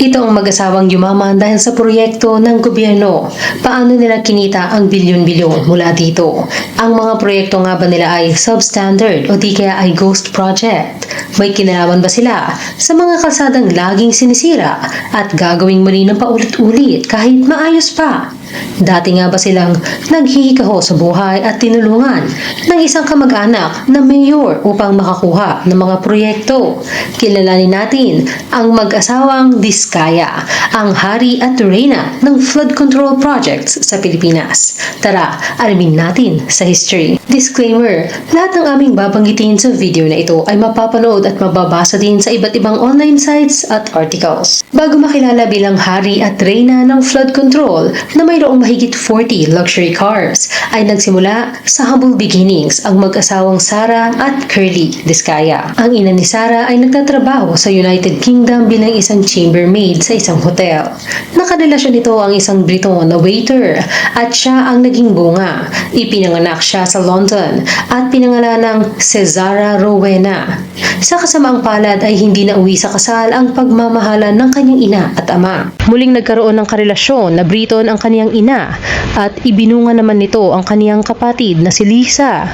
Ito ang mag-asawang yumaman dahil sa proyekto ng gobyerno. Paano nila kinita ang bilyon-bilyon mula dito? Ang mga proyekto nga ba nila ay substandard o di kaya ay ghost project? May kinalaman ba sila sa mga kalsadang laging sinisira at gagawing muli ng paulit-ulit kahit maayos pa? Dati nga ba silang naghihikaho sa buhay at tinulungan ng isang kamag-anak na mayor upang makakuha ng mga proyekto? Kilalanin natin ang mag-asawang Diskaya, ang hari at reyna ng flood control projects sa Pilipinas. Tara, alamin natin sa history. Disclaimer, lahat ng aming babanggitin sa video na ito ay mapapanood at mababasa din sa iba't ibang online sites at articles. Bago makilala bilang hari at reyna ng flood control na mayroong mahigit 40 luxury cars, ay nagsimula sa humble beginnings ang mag-asawang Sara at Curly Diskaya. Ang ina ni Sara ay nagtatrabaho sa United Kingdom bilang isang chambermaid sa isang hotel. Nakarelasyon nito ang isang Briton na waiter at siya ang naging bunga. Ipinanganak siya sa London at pinangalan ng Cesara Rowena. Sa kasamaang palad ay hindi na uwi sa kasal ang pagmamahalan ng kanyang ina at ama. Muling nagkaroon ng karelasyon na Briton ang kaniyang ina at ibinunga naman nito ang kaniyang kapatid na si Lisa.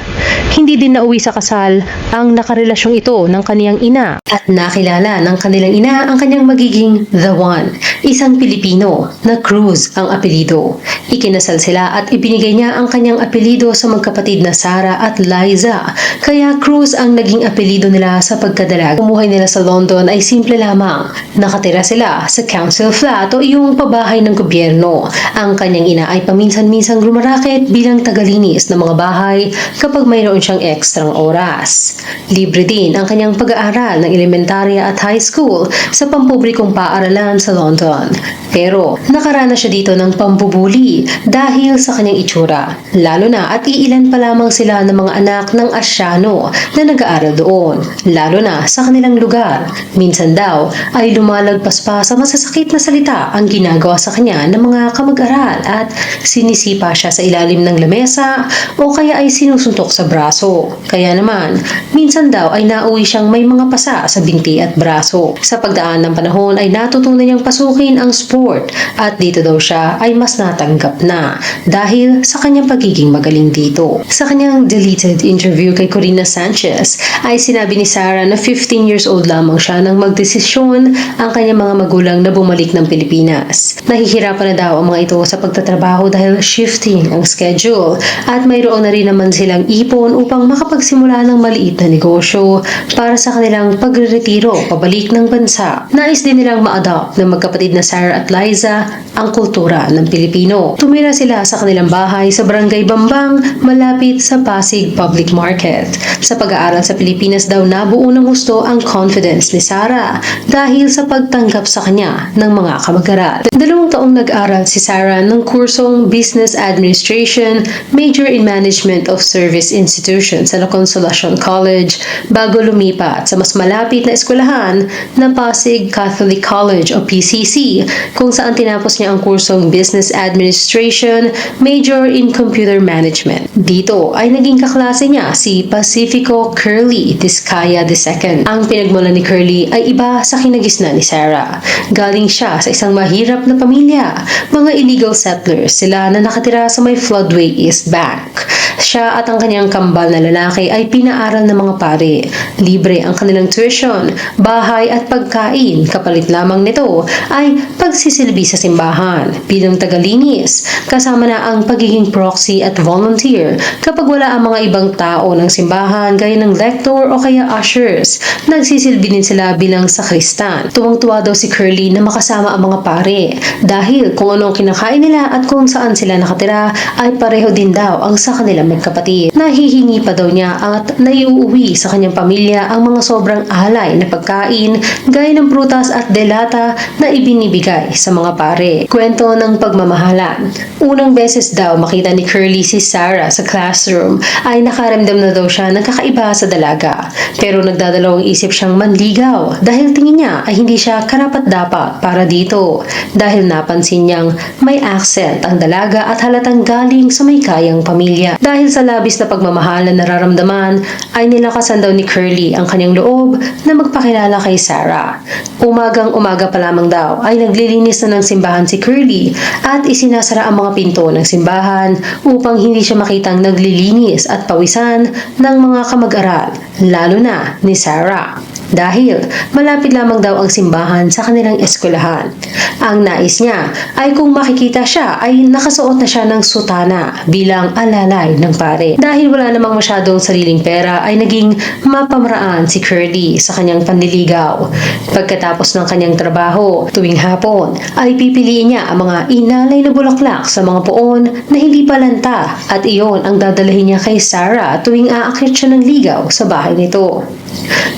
Hindi din nauwi sa kasal ang nakarelasyong ito ng kaniyang ina at nakilala ng kanilang ina ang kanyang magiging The One, isang Pilipino na Cruz ang apelido. Ikinasal sila at ibinigay niya ang kanyang apelido sa magkapatid na Sara at Liza, kaya Cruz ang naging apelido nila sa pagkadalag. Umuhay nila sa London ay simple lamang. Nakatira sila sa council flat o iyong pabahay ng gobyerno. Ang kanyang ina ay paminsan-minsang rumaraket bilang tagalinis ng mga bahay kapag mayroon siyang ekstrang oras. Libre din ang kanyang pag-aaral ng elementarya at high school sa pampublikong paaralan sa London. Pero nakaranas siya dito ng pambubuli dahil sa kanyang itsura, lalo na at iilan pa lamang sila ng mga anak ng Asyano na nag-aaral doon, lalo na sa kanilang lugar. Minsan daw ay lumalagpas pa sa masasakit na salita ang ginagawa sa kanya ng mga kamag-aral at sinisipa siya sa ilalim ng lamesa o kaya ay sinusuntok sa braso. Kaya naman, minsan daw ay nauwi siyang may mga pasa sa binti at braso. Sa pagdaan ng panahon ay natutunan niyang pasukin ang sport at dito daw siya ay mas natanggap na dahil sa kanyang pagiging magaling dito. Sa kanyang deleted interview kay Corina Sanchez ay sinabi ni Sara na 15 years old lamang siya nang magdesisyon ang kanyang mga magulang na bumalik ng Pilipinas. Nahihirapan na daw ang mga ito sa pagtatrabaho dahil shifting ang schedule at mayroon na rin naman silang ipon upang makapagsimula ng maliit na negosyo para sa kanilang pagre-retiro pabalik ng bansa. Nais din nilang ma-adopt ng magkapatid na Sara at Liza ang kultura ng Pilipino. Tumira sila sa kanilang bahay sa Barangay Bambang malapit sa Pasig Public Market. Sa pag-aaral sa Pilipinas daw nabuo ng gusto ang confidence ni Sara dahil sa pagtanggap sa kanya ng mga kamag-aral. 2 taong nag-aral si Sara ng kursong Business Administration, Major in Management of Service Institution sa La Consolacion College bago lumipat sa mas malapit na eskwelahan na Pasig Catholic College o PCC kung saan tinapos niya ang kursong Business Administration, Major in Computer Management. Dito ay naging kaklase niya si Pacifico Curly Diskaya II. Ang pinagmulan ni Curly ay iba sa kinagisnan ni Sara. Galing siya sa isang mahirap na pamilya. Mga illegal settlers sila na nakatira sa may Floodway East Bank. Siya at ang kanyang kambal na lalaki ay pinaaral ng mga pare. Libre ang kanilang tuition, bahay at pagkain. Kapalit lamang nito ay pagsisilbi sa simbahan bilang tagalinis, kasama na ang pagiging proxy at volunteer kapag wala ang mga ibang tao ng simbahan gaya ng lector o kaya ushers. Nagsisilbi din sila bilang sakristan. Tuwang-tuwa daw si Curly na makasama ang mga pare dahil kung anong kinakain nila at kung saan sila nakatira ay pareho din daw ang sa kanilang magkapatid. Nahihingi pa daw niya at naiuuwi sa kanyang pamilya ang mga sobrang alay na pagkain gaya ng prutas at delata na ibinibigay sa mga pare. Kwento ng pagmamahalan. Unang beses daw makita ni Curly si Sarah sa classroom ay nakaramdam na daw siya ng kakaiba sa dalaga. Pero nagdadalawang isip siyang manligaw dahil tingin niya ay hindi siya karapat-dapat para dito. Dahil napansin niyang may accent ang dalaga at halatang galing sa may kayang pamilya. Dahil sa labis na pagmamahal na nararamdaman ay nilakasan daw ni Curly ang kanyang loob na magpakilala kay Sarah. Umagang-umaga pa lamang daw ay naglilinis na ng simbahan si Curly at isinasara ang mga pinto ng simbahan upang hindi siya makitang naglilinis at pawisan ng mga kamag-aral, lalo na ni Sarah. Dahil malapit lamang daw ang simbahan sa kanilang eskwelahan. Ang nais niya ay kung makikita siya ay nakasuot na siya ng sutana bilang alalay ng pare. Dahil wala namang masyadong sariling pera ay naging mapamaraan si Curly sa kanyang panliligaw. Pagkatapos ng kanyang trabaho tuwing hapon ay pipiliin niya ang mga inalay na bulaklak sa mga poon na hindi palanta at iyon ang dadalhin niya kay Sarah tuwing aakyat siya ng ligaw sa bahay nito.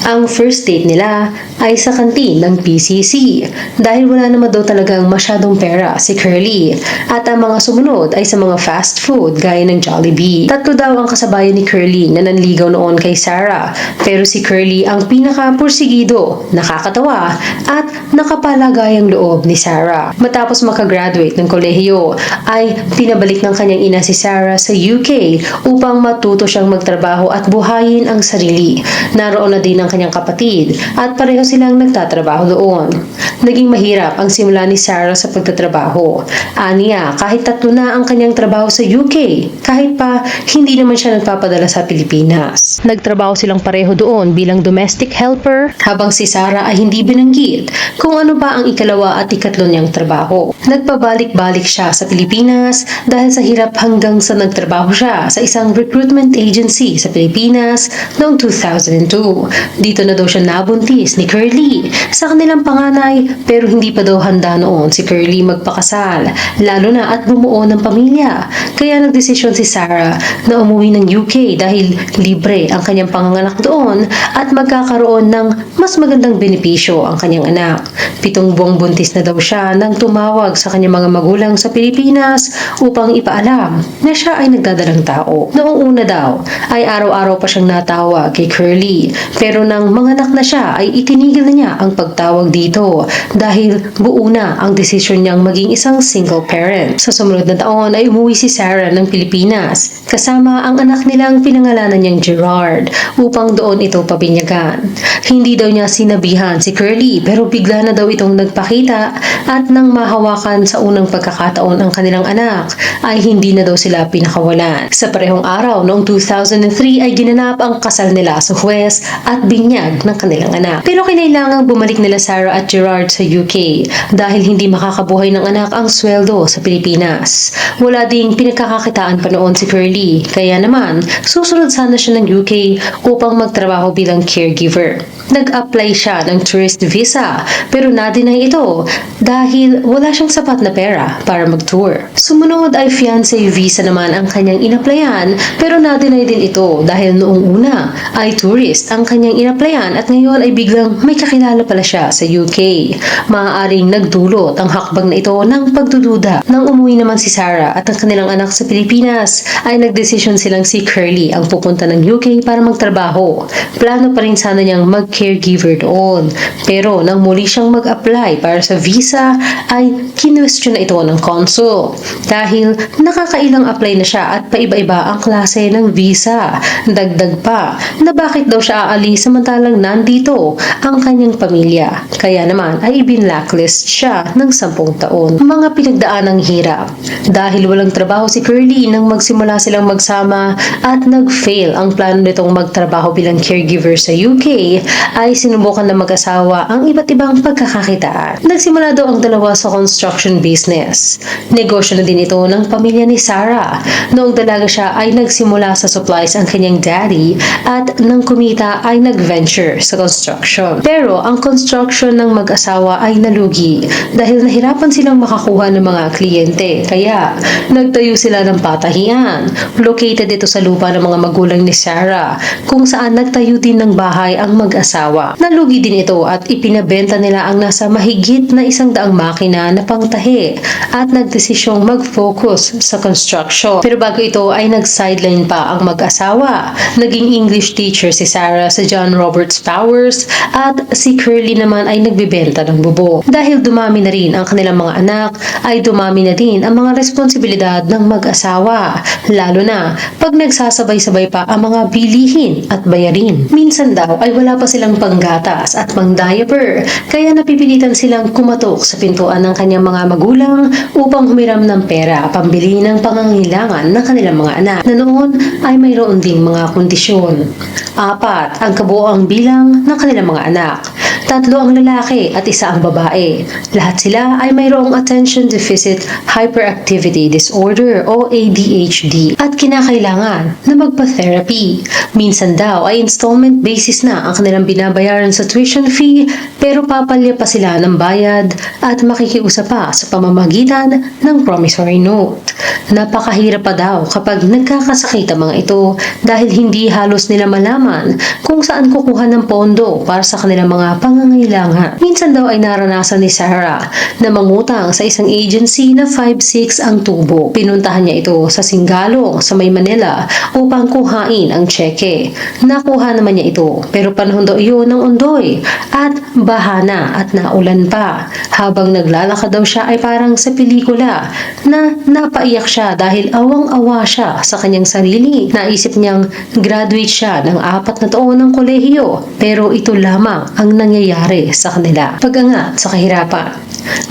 Ang first date nila ay sa kantin ng PCC dahil wala naman daw talagang masyadong pera si Curly at ang mga sumunod ay sa mga fast food gaya ng Jollibee. Tatlo daw ang kasabayan ni Curly na nanligaw noon kay Sarah pero si Curly ang pinaka-pursigido, nakakatawa at nakapalagayang loob ni Sarah. Matapos makagraduate ng kolehiyo ay pinabalik ng kanyang ina si Sarah sa UK upang matuto siyang magtrabaho at buhayin ang sarili. Naroon na din ang kanyang kapatid at pareho silang nagtatrabaho doon. Naging mahirap ang simula ni Sarah sa pagtatrabaho. Aniya, kahit tatlo na ang kanyang trabaho sa UK, kahit pa hindi naman siya nagpapadala sa Pilipinas. Nagtrabaho silang pareho doon bilang domestic helper habang si Sarah ay hindi binanggit kung ano ba ang ikalawa at ikatlo niyang trabaho. Nagpabalik-balik siya sa Pilipinas dahil sa hirap hanggang sa nagtrabaho siya sa isang recruitment agency sa Pilipinas noong 2002. Dito na daw siya nabuntis ni Curly sa kanilang panganay pero hindi pa daw handa noon si Curly magpakasal lalo na at bumuo ng pamilya. Kaya nagdesisyon si Sarah na umuwi ng UK dahil libre ang kanyang panganganak doon at magkakaroon ng mas magandang benepisyo ang kanyang anak. 7 buwang buntis na daw siya nang tumawag sa kanyang mga magulang sa Pilipinas upang ipaalam na siya ay nagdadalang tao. Noong una daw ay araw-araw pa siyang natawag kay Curly pero nang manganak na siya ay itinigil na niya ang pagtawag dito dahil buo na ang desisyon niyang maging isang single parent. Sa sumunod na taon ay umuwi si Sarah ng Pilipinas kasama ang anak nilang pinangalanan niyang Gerard upang doon ito pabinyagan. Hindi daw niya sinabihan si Curly pero bigla na daw itong nagpakita at nang mahawakan sa unang pagkakataon ang kanilang anak ay hindi na daw sila pinakawalan. Sa parehong araw noong 2003 ay ginanap ang kasal nila sa huwes at binyag ng kanilang anak. Pero kinailangang bumalik nila Sarah at Gerard sa UK dahil hindi makakabuhay ng anak ang sweldo sa Pilipinas. Wala ding pinagkakakitaan pa noon si Curly, kaya naman susunod sana siya ng UK upang magtrabaho bilang caregiver. Nag-apply siya ng tourist visa pero na-deny ito dahil wala siyang sapat na pera para mag-tour. Sumunod ay fiancé visa naman ang kanyang inaplayan pero na-deny din ito dahil noong una ay tourist ang kanyang inaplayan at ngayon ay biglang may kakilala pala siya sa UK. Maaaring nagdulot ang hakbang na ito ng pagdududa. Nang umuwi naman si Sarah at ang kanilang anak sa Pilipinas ay nagdesisyon silang si Curly ang pupunta ng UK para magtrabaho. Plano pa rin sana niyang mag-caregiver doon. Pero nang muli siyang mag-apply para sa visa ay kinwestiyon na ito ng consul dahil nakakailang apply na siya at paiba-iba ang klase ng visa. Dagdag pa na bakit daw siya aalis samantalang nandito ang kanyang pamilya. Kaya naman ay ibinlacklist siya ng 10 taon. Mga pinagdaan ng hirap. Dahil walang trabaho si Curly nang magsimula silang magsama at nag-fail ang plano nitong magtrabaho bilang caregiver sa UK ay sinubukan na mag-asawa ang iba't ibang pagkakakitaan. Nagsimula daw ang dalawa sa construction business. Negosyo na din ito ng pamilya ni Sarah. Noong dalaga siya ay nagsimula sa supplies ang kanyang daddy at nang kumita sila ay nag-venture sa construction. Pero ang construction ng mag-asawa ay nalugi dahil nahirapan silang makakuha ng mga kliyente. Kaya nagtayo sila ng patahian. Located ito sa lupa ng mga magulang ni Sarah kung saan nagtayo din ng bahay ang mag-asawa. Nalugi din ito at ipinabenta nila ang nasa mahigit na 100 makina na pangtahi at nagdesisyong mag-focus sa construction. Pero bago ito ay nag-sideline pa ang mag-asawa. Naging English teacher si Sarah sa John Roberts Powers at si Curly naman ay nagbebenta ng bubo. Dahil dumami na rin ang kanilang mga anak, ay dumami na din ang mga responsibilidad ng mag-asawa. Lalo na pag nagsasabay-sabay pa ang mga bilihin at bayarin. Minsan daw ay wala pa silang panggatas at pang-diaper, kaya napipilitan silang kumatok sa pintuan ng kanyang mga magulang upang humiram ng pera pambili ng pangangailangan ng kanilang mga anak na noon ay mayroon ding mga kondisyon. 4 ang kabuoang bilang ng kanilang mga anak. 3 ang lalaki at 1 ang babae. Lahat sila ay mayroong Attention Deficit Hyperactivity Disorder o ADHD at kinakailangan na magpa-therapy. Minsan daw ay installment basis na ang kanilang binabayaran sa tuition fee pero papalya pa sila ng bayad at makikiusap pa sa pamamagitan ng promissory note. Napakahirap pa daw kapag nagkakasakit ang mga ito dahil hindi halos nila malaman kung saan kukuha ng pondo para sa kanilang mga pangangailangan. Minsan daw ay naranasan ni Sarah na mangutang sa isang agency na 5-6 ang tubo. Pinuntahan niya ito sa Singalong sa May Manila upang kuhain ang tseke. Nakuha naman niya ito pero panahon daw iyon ng undoy at bahana at naulan pa. Habang naglalakad daw siya ay parang sa pelikula na napaiyak siya dahil awang-awa siya sa kanyang sarili. Naisip niyang graduate siya ng 4 na taon ng kolehiyo pero ito lamang ang nangyayari sa kanila. Pag-angat sa kahirapan.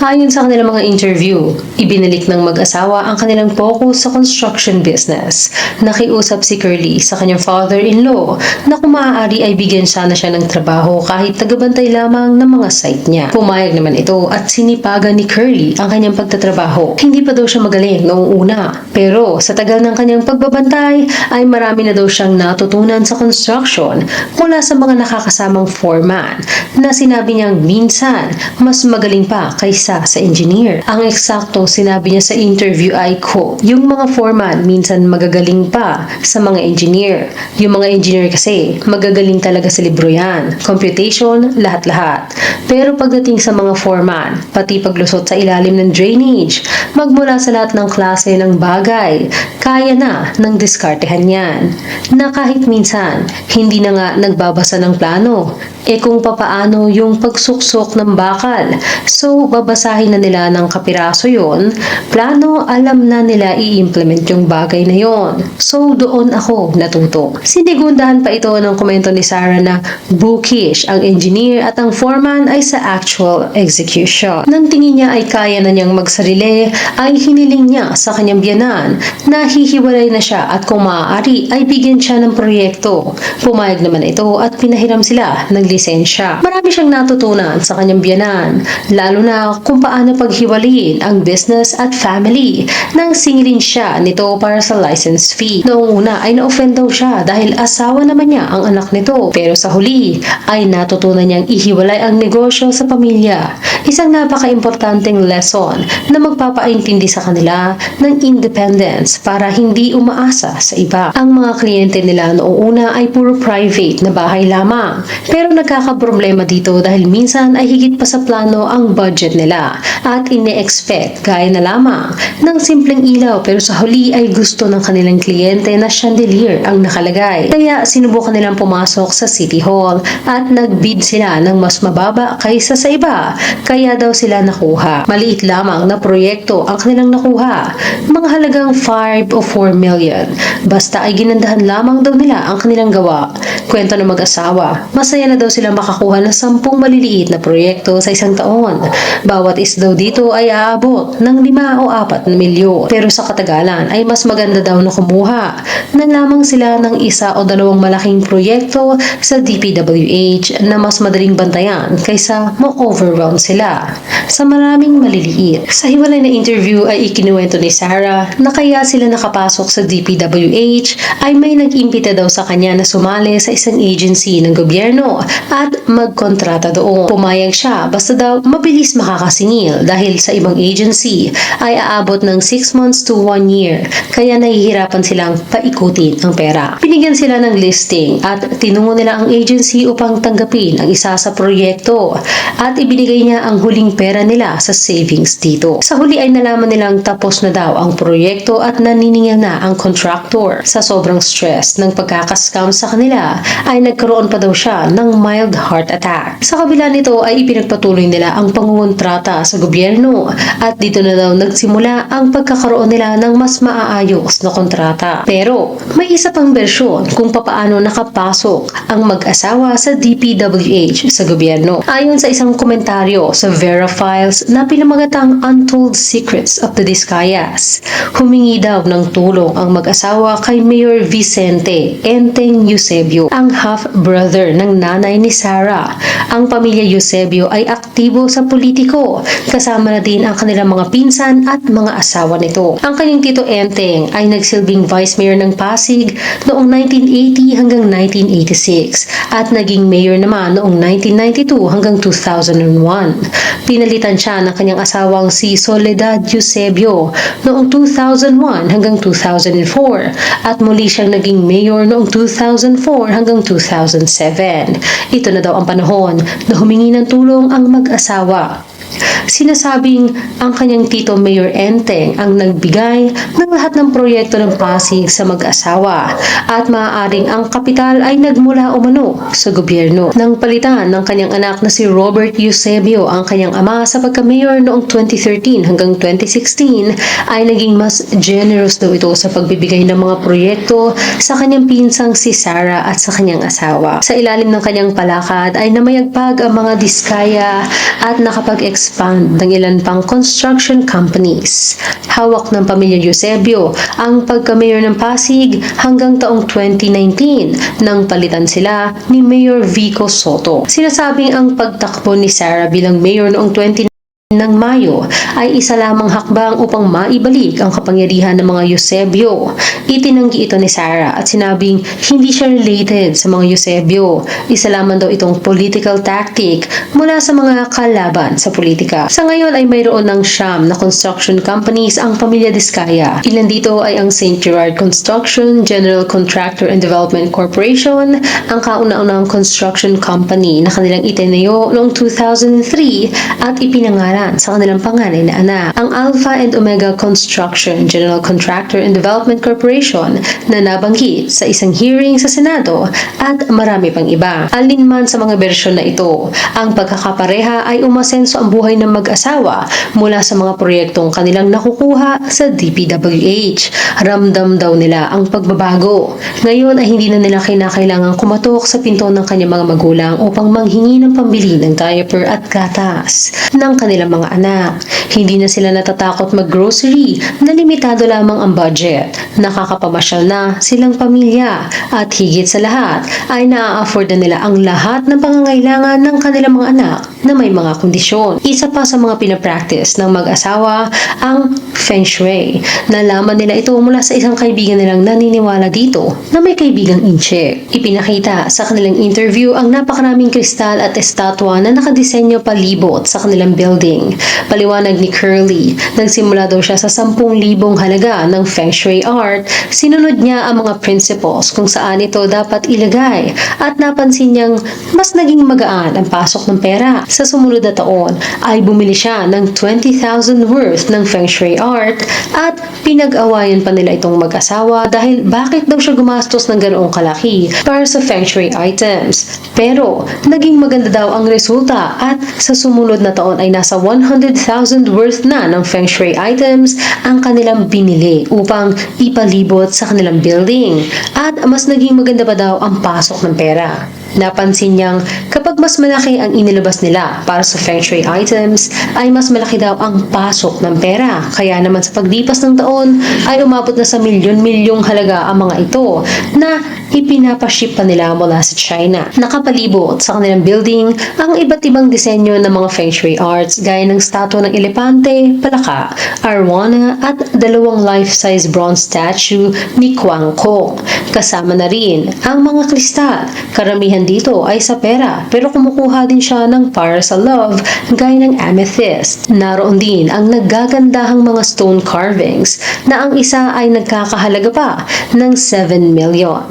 Ayon sa kanilang mga interview, ibinalik ng mag-asawa ang kanilang focus sa construction business. Nakiusap si Curly sa kanyang father-in-law na kung maaari ay bigyan sana siya ng trabaho kahit tagabantay lamang ng mga site niya. Pumayag naman ito at sinipagan ni Curly ang kanyang pagtatrabaho. Hindi pa daw siya magaling noong una, pero sa tagal ng kanyang pagbabantay ay marami na daw siyang natutunan sa construction mula sa mga nakakasamang foreman na sinabi niyang minsan mas magaling pa kaysa sa engineer. Ang eksaktong sinabi niya sa interview ay yung mga foreman minsan magagaling pa sa mga engineer. Yung mga engineer kasi magagaling talaga sa libro yan. Computation, lahat-lahat. Pero pagdating sa mga foreman, pati paglusot sa ilalim ng drainage, magmula sa lahat ng klase ng bagay, kaya na ng diskartehan yan. Na kahit minsan, hindi na nga nagbabasa ng plano. Kung papaano yung pagsuksok ng bakal. So, babasahin na nila ng kapiraso yon, plano, alam na nila i-implement yung bagay na yon. So, doon ako natuto. Sinigundahan pa ito ng komento ni Sarah na bookish ang engineer at ang foreman ay sa actual execution. Nang tingin niya ay kaya na niyang magsarili, ay hiniling niya sa kanyang biyanan na hihiwalay na siya at kung maaari ay bigyan siya ng proyekto. Pumayag naman ito at pinahiram sila ng lisensya. Marami siyang natutunan sa kanyang biyanan, lalo na kung paano paghiwalayin ang business at family nang singilin siya nito para sa license fee. Noong una ay na-offend daw siya dahil asawa naman niya ang anak nito, pero sa huli ay natutunan niyang ihiwalay ang negosyo sa pamilya. Isang napaka-importanteng lesson na magpapaintindi sa kanila ng independence para hindi umaasa sa iba. Ang mga kliyente nila noong una ay puro private na bahay lamang, pero nagkakaproblema dito dahil minsan ay higit pa sa plano ang budget nila at ine-expect gaya na lamang ng simpleng ilaw, pero sa huli ay gusto ng kanilang kliyente na chandelier ang nakalagay. Kaya sinubukan nilang pumasok sa City Hall at nagbid sila ng mas mababa kaysa sa iba, kaya daw sila nakuha. Maliit lamang na proyekto ang kanilang nakuha, mga halagang 5 o 4 million. Basta ay ginandahan lamang daw nila ang kanilang gawa. Kwento ng mag-asawa, masaya na daw sila makakuha ng 10 maliliit na proyekto sa isang taon. Bawat is daw dito ay aabot ng 5 o 4 na milyon. Pero sa katagalan ay mas maganda daw na kumuha na lamang sila ng 1 o 2 malaking proyekto sa DPWH na mas madaling bantayan kaysa ma-overwhelm sila sa maraming maliliit. Sa hiwalay na interview ay ikinuwento ni Sarah na kaya sila nakapasok sa DPWH ay may nag-impita daw sa kanya na sumali sa isang agency ng gobyerno at magkontrata doon. Pumayag siya basta daw mabilis makakasingil dahil sa ibang agency ay aabot ng 6 months to 1 year kaya nahihirapan silang paikutin ang pera. Binigyan sila ng listing at tinungo nila ang agency upang tanggapin ang isa sa proyekto at ibinigay niya ang huling pera nila sa savings dito. Sa huli ay nalaman nilang tapos na daw ang proyekto at naniningil na ang contractor. Sa sobrang stress ng pagkakascam sa kanila ay nagkaroon pa daw siya ng mild heart attack. Sa kabila nito ay ipinagpatuloy nila ang pangungontrata sa gobyerno at dito na daw nagsimula ang pagkakaroon nila ng mas maaayos na kontrata. Pero may isa pang bersyon kung papaano nakapasok ang mag-asawa sa DPWH sa gobyerno. Ayon sa isang komentaryo sa Vera Files na pinamagatang Untold Secrets of the Discayas, humingi daw ng tulong ang mag-asawa kay Mayor Vicente Enteng Eusebio, ang half-brother ng nanay ni Sarah. Ang pamilya Eusebio ay aktibo sa politiko, kasama na din ang kanilang mga pinsan at mga asawa nito. Ang kanyang tito Enteng ay nagsilbing vice mayor ng Pasig noong 1980 hanggang 1986 at naging mayor naman noong 1992 hanggang 2001. Pinalitan siya ng kanyang asawang si Soledad Eusebio noong 2001 hanggang 2004 at muli siyang naging mayor noong 2004 hanggang 2007. Ito na daw ang panahon na humingi ng tulong ang mag-asawa. Sinasabing ang kanyang tito Mayor Enteng ang nagbigay ng lahat ng proyekto ng Pasig sa mag-asawa at maaaring ang kapital ay nagmula umano sa gobyerno. Nang palitan ng kanyang anak na si Robert Eusebio ang kanyang ama sa pagka-mayor noong 2013 hanggang 2016 ay naging mas generous daw ito sa pagbibigay ng mga proyekto sa kanyang pinsang si Sarah at sa kanyang asawa. Sa ilalim ng kanyang palakad ay namayagpag ang mga diskaya at nakapag-expand ng ilan pang construction companies. Hawak ng pamilya Eusebio ang pagka-mayor ng Pasig hanggang taong 2019 nang palitan sila ni Mayor Vico Soto. Sinasabing ang pagtakbo ni Sarah bilang mayor noong 2019 ng Mayo ay isa lamang hakbang upang maibalik ang kapangyarihan ng mga Eusebio. Itinanggi ito ni Sarah at sinabing hindi siya related sa mga Eusebio. Isa lamang daw itong political tactic mula sa mga kalaban sa politika. Sa ngayon ay mayroon ng 9 na construction companies ang pamilya Diskaya. Ilan dito ay ang St. Gerard Construction, General Contractor and Development Corporation, ang kauna-unang construction company na kanilang itinayo noong 2003 at ipinangalan sa kanilang panganay na anak. Ang Alpha and Omega Construction, General Contractor and Development Corporation na nabanggit sa isang hearing sa Senado at marami pang iba. Alinman sa mga bersyon na ito, ang pagkakapareha ay umasenso ang buhay ng mag-asawa mula sa mga proyektong kanilang nakukuha sa DPWH. Ramdam daw nila ang pagbabago. Ngayon ay hindi na nila kinakailangang kumatok sa pinto ng kanyang mga magulang upang manghingi ng pambili ng diaper at gatas ng kanilang mga anak. Hindi na sila natatakot mag-grocery na limitado lamang ang budget. Nakakapamasyal na silang pamilya at higit sa lahat ay na-afford na nila ang lahat ng pangangailangan ng kanilang mga anak na may mga kondisyon. Isa pa sa mga pinapractice ng mag-asawa ang Feng Shui. Nalaman nila ito mula sa isang kaibigan nilang naniniwala dito na may kaibigang inche. Ipinakita sa kanilang interview ang napakaraming kristal at estatwa na nakadisenyo palibot sa kanilang building. Paliwanag ni Curly, nagsimula daw siya sa 10,000 halaga ng Feng Shui art. Sinunod niya ang mga principles kung saan ito dapat ilagay at napansin niyang mas naging magaan ang pasok ng pera. Sa sumunod na taon ay bumili siya ng 20,000 worth ng Feng Shui art at pinag-awayan pa nila itong mag-asawa dahil bakit daw siya gumastos ng ganoong kalaki para sa Feng Shui items. Pero naging maganda daw ang resulta at sa sumunod na taon ay nasa 100,000 worth na ng Feng Shui items ang kanilang binili upang ipalibot sa kanilang building at mas naging maganda pa daw ang pasok ng pera. Napansin niyang kapag mas malaki ang inilabas nila para sa feng shui items, ay mas malaki daw ang pasok ng pera. Kaya naman sa paglipas ng taon ay umabot na sa milyon-milyong halaga ang mga ito na ipinapaship pa nila mula sa China. Nakapalibot sa kanilang building ang iba't ibang disenyo ng mga feng shui arts gaya ng statue ng elepante, palaka, arwana at dalawang life-size bronze statue ni Kuang Ko. Kasama na rin ang mga kristal. Karamihan dito ay sa pera pero kumukuha din siya ng para sa love gaya ng amethyst. Naroon din ang naggagandahang mga stone carvings na ang isa ay nagkakahalaga pa ng 7 million.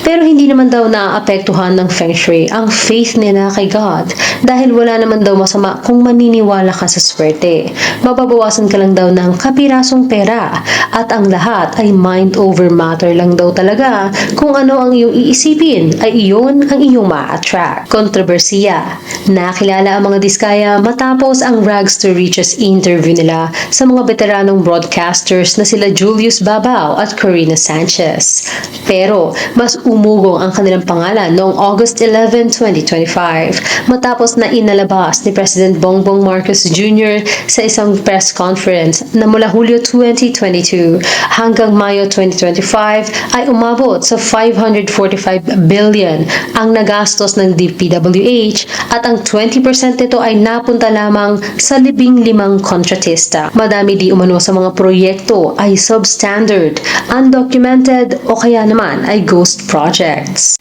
Pero hindi naman daw naapektuhan ng feng shui ang faith nila kay God dahil wala naman daw masama kung maniniwala ka sa swerte. Mababawasan ka lang daw ng kapirasong pera at ang lahat ay mind over matter lang daw talaga. Kung ano ang iyong iisipin ay iyon ang iyong ma-attract. Kontrobersiya. Nakilala ang mga diskaya matapos ang rags to riches interview nila sa mga veteranong broadcasters na sila Julius Babao at Corina Sanchez. Pero mas umugong ang kanilang pangalan noong August 11, 2025 matapos na inalabas ni President Bongbong Marcos Jr. sa isang press conference na mula Hulyo 2022 hanggang Mayo 2025 ay umabot sa 545 billion ang nagastos ng DPWH at ang 20% nito ay napunta lamang sa 15 kontratista. Madami di umano sa mga proyekto ay substandard, undocumented o kaya naman ay ghost projects.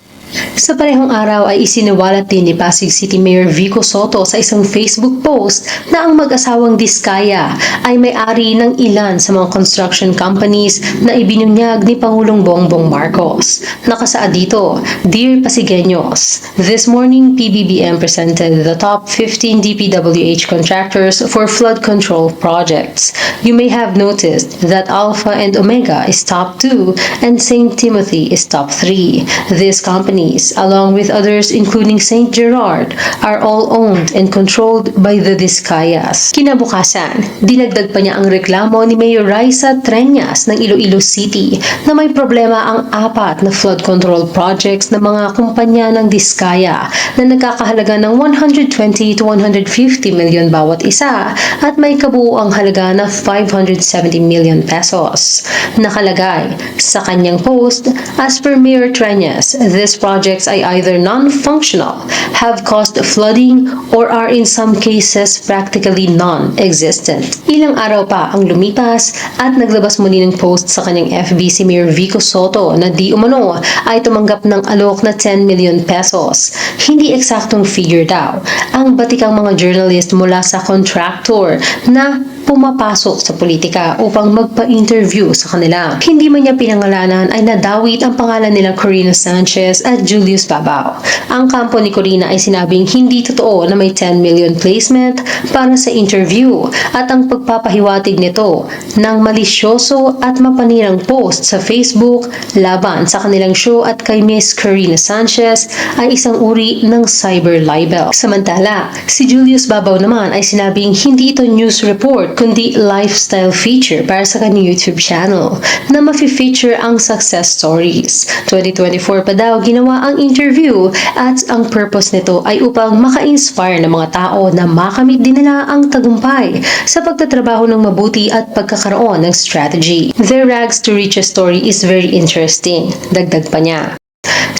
Sa parehong araw ay isiniwalat din ni Pasig City Mayor Vico Soto sa isang Facebook post na ang mag-asawang Diskaya ay may-ari ng ilan sa mga construction companies na ibinunyag ni Pangulong Bongbong Marcos. Nakasaad dito, Dear Pasigueños, this morning PBBM presented the top 15 DPWH contractors for flood control projects. You may have noticed that Alpha and Omega is top 2 and St. Timothy is top 3. These companies, along with others including St. Gerard, are all owned and controlled by the Diskayas. Kinabukasan, dinagdag pa niya ang reklamo ni Mayor Raisa Treñas ng Iloilo City na may problema ang 4 na flood control projects ng mga kumpanya ng Diskaya na nagkakahalaga ng 120 to 150 million bawat isa at may kabuuang halaga na 570 million pesos. Nakalagay sa kanyang post, as per Mayor Treñas, this projects ay either non-functional, have caused flooding, or are in some cases practically non-existent. Ilang araw pa ang lumipas at naglabas muli ng post sa kanyang FB si Mayor Vico Soto na di umano ay tumanggap ng alok na 10 million pesos. Hindi eksaktong figure daw ang batikang mga journalist mula sa contractor na pumapasok sa politika upang magpa-interview sa kanila. Hindi man niya pinangalanan ay nadawit ang pangalan nila Corina Sanchez at Julius Babao. Ang kampo ni Corina ay sinabing hindi totoo na may 10 million placement para sa interview at ang pagpapahiwatig nito ng malisyoso at mapanirang post sa Facebook laban sa kanilang show at kay Miss Corina Sanchez ay isang uri ng cyber libel. Samantala, si Julius Babao naman ay sinabing hindi ito news report kundi lifestyle feature para sa kanyang YouTube channel na mafi-feature ang success stories. 2024 pa daw ginawa ang interview at ang purpose nito ay upang maka-inspire ng mga tao na makamit din nila ang tagumpay sa pagtatrabaho ng mabuti at pagkakaroon ng strategy. Their rags to riches story is very interesting. Dagdag pa niya.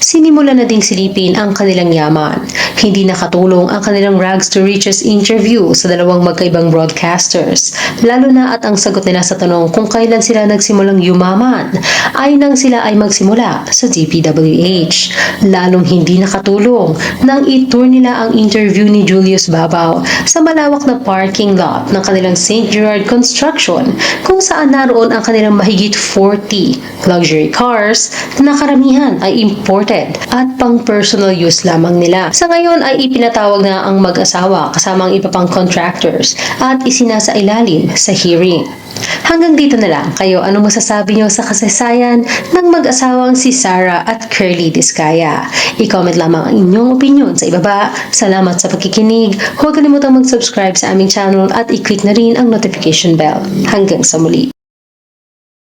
Sinimula na ding silipin ang kanilang yaman. Hindi nakatulong ang kanilang rags to riches interview sa dalawang magkaibang broadcasters, lalo na at ang sagot nila sa tanong kung kailan sila nagsimulang yumaman ay nang sila ay magsimula sa DPWH. Lalong hindi nakatulong nang itour nila ang interview ni Julius Babao sa malawak na parking lot ng kanilang St. Gerard Construction kung saan naroon ang kanilang mahigit 40 luxury cars na karamihan ay imported at pang personal use lamang nila. Sa ngayon ay ipinatawag na ang mag-asawa kasama ang iba pang contractors at isinasailalim sa hearing. Hanggang dito na lang. Kayo, anong masasabi nyo sa kasaysayan ng mag-asawang si Sarah at Curly Diskaya? I-comment lamang ang inyong opinion sa ibaba. Salamat sa pagkikinig. Huwag kalimutang mag-subscribe sa aming channel at i-click na rin ang notification bell. Hanggang sa muli.